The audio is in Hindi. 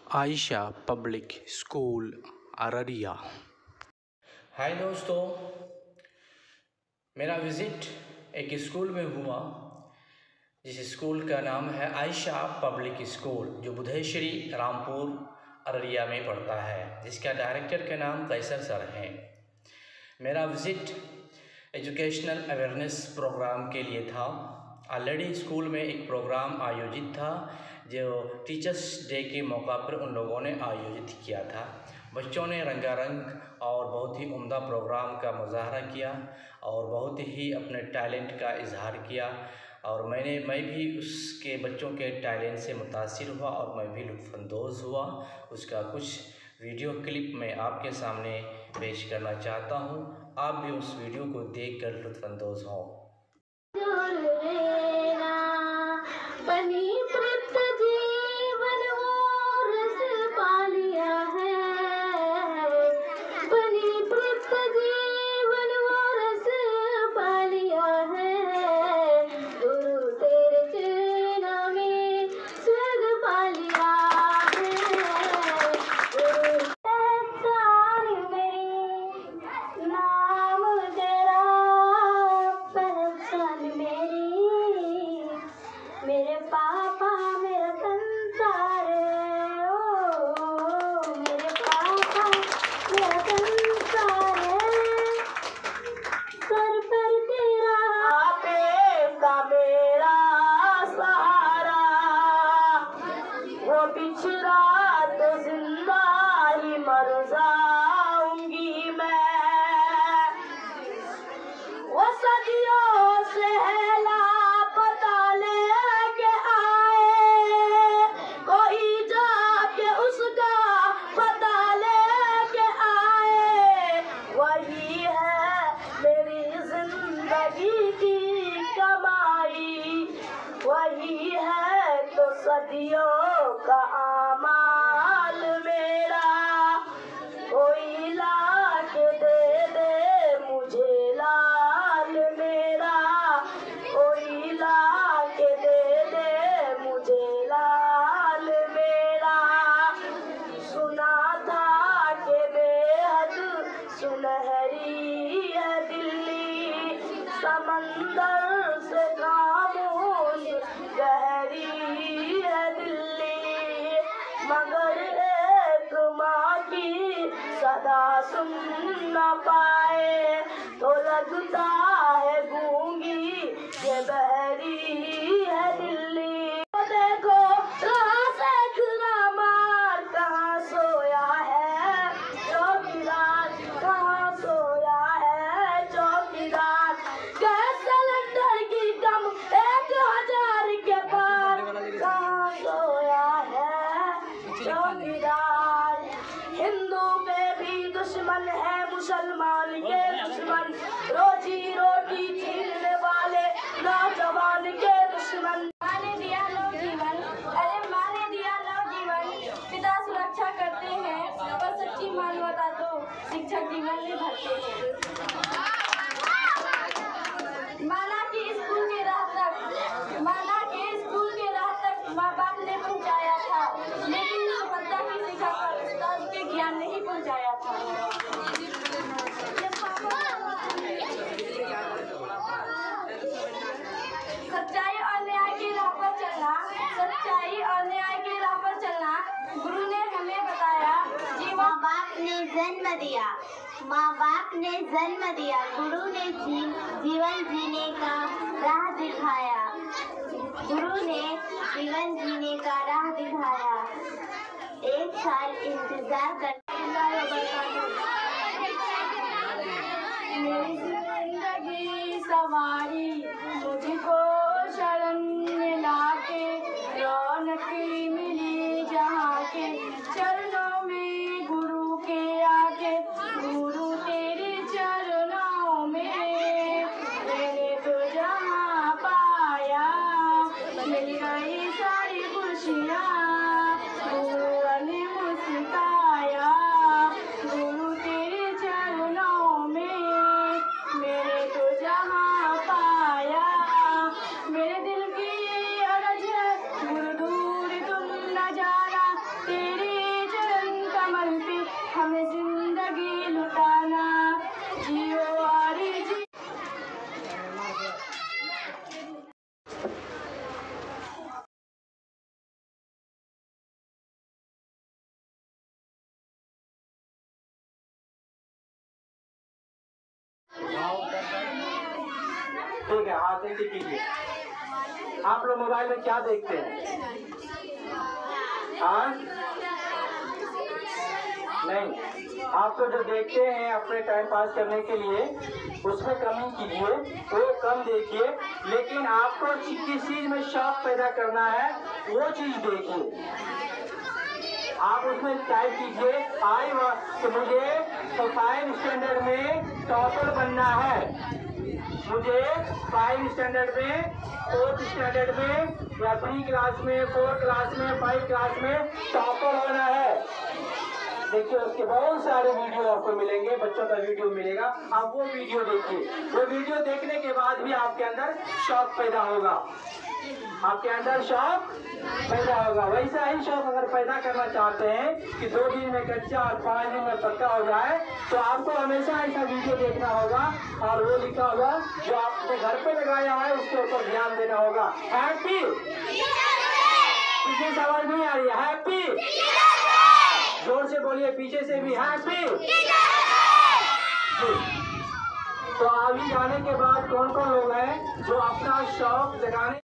Ayesha public school Araria. Hi दोस्तों, मेरा विज़िट एक स्कूल में हुआ जिस स्कूल का नाम है आयशा पब्लिक स्कूल, जो बुधेश्वरी रामपुर अररिया में पड़ता है, जिसका डायरेक्टर का नाम कैसर सर हैं। मेरा विज़िट एजुकेशनल अवेयरनेस प्रोग्राम के लिए था। ऑलरेडी स्कूल में एक प्रोग्राम आयोजित था जो टीचर्स डे के मौका पर उन लोगों ने आयोजित किया था। बच्चों ने रंगारंग और बहुत ही उम्दा प्रोग्राम का मुजाहरा किया और बहुत ही अपने टैलेंट का इजहार किया और मैं भी उसके बच्चों के टैलेंट से मुतासिर हुआ और मैं भी लुत्फ़अंदोज़ हुआ। उसका कुछ वीडियो क्लिप मैं आपके सामने पेश करना चाहता हूँ। आप भी उस वीडियो को देखकर लुत्फ़अंदोज़ हों। मेरे पापा मेरा संसार, ओ मेरे पापा मेरा संसार, सर पर तेरा आपे का मेरा सहारा, वो पिछड़ा तो जिंदा ही मर जाऊंगी मैं, वो सदियों से वही है तो सदियों का आमाल मेरा, कोई ला के दे मुझे लाल मेरा, कोई ला के दे मुझे लाल मेरा। सुना था कि बेहद सुनहरी है दिल्ली, समंदर से गहरी है दिल्ली, मगर एक माँ की सदा सुन न पाए तो लगता है गूंगी ये बहरी है दिल्ली। देखो कहाँ से खुला मार कहाँ सोया है चौकीदार, कहाँ सोया है चौकीदार, गैस सिलेंडर की कम 1000 के पार कहाँ सोया है चौकीदार। हिंदू पे भी दुश्मन है मुसलमान के दुश्मन, रोजी रोटी छीनने वाले नौजवान के दुश्मन। माने दिया नव जीवन, अरे माने दिया नव जीवन, पिता सुरक्षा करते हैं पर सच्ची मानवता तो शिक्षक जीवन में भरते हैं। माना कि स्कूल के राह तक माँ बाप ने पहुँचाया था, लेकिन सफलता की शिखा पर उस्ताद के ज्ञान नहीं पहुँचाया था। सच्चाई और न्याय की राह पर चलना, सच्चाई और न्याय की राह पर चलना गुरु ने हमें बताया। माँ बाप ने जन्म दिया, माँ बाप ने जन्म दिया, गुरु ने जीवन जीने का राह दिखाया, गुरु ने जीवन जीने का राह दिखाया। 1 साल इंतजार कर मेरी जिंदगी सवारी, मुझको शरण लाके रौनक मिली जहाँ के चरणों में गुरु के आके, गुरु तेरे चरणों में मैंने तो जहाँ पाया, मिल गई सारी खुशियाँ, गुरु ने मुस्काया, गुरु तेरे चरणों में मैंने तो जहाँ पाया। ठीक है, हाथ नीचे कीजिए। आप लोग मोबाइल में क्या देखते हैं? हाँ नहीं, आप तो जो देखते हैं अपने टाइम पास करने के लिए उसमें कमी कीजिए, वो कम देखिए, लेकिन आपको किस चीज में शौक पैदा करना है वो चीज देखिए। आप उसमें टाइप कीजिए तो मुझे 5 स्टैंडर्ड में टॉपर बनना है, मुझे 5 स्टैंडर्ड में, 4th स्टैंडर्ड में या 3 क्लास में, 4 क्लास में, 5 क्लास में टॉपर होना है। देखिए उसके बहुत सारे वीडियो आपको मिलेंगे, बच्चों का वीडियो मिलेगा, आप वो वीडियो देखिए। वो वीडियो देखने के बाद भी आपके अंदर शौक पैदा होगा, आपके अंदर शौक पैदा होगा। वैसा ही शौक अगर पैदा करना चाहते हैं कि 2 दिन में कच्चा और 5 दिन में पक्का हो जाए, तो आपको हमेशा ऐसा वीडियो देखना होगा और वो लिखा होगा जो आपने घर पे लगाया है उसके ऊपर ध्यान देना होगा। हैप्पी, पीछे से आवाज नहीं आ रही है? हैप्पी, जोर से बोलिए, पीछे से भी हैप्पी। तो अभी जाने के बाद कौन कौन लोग हैं जो अपना शौक जगाने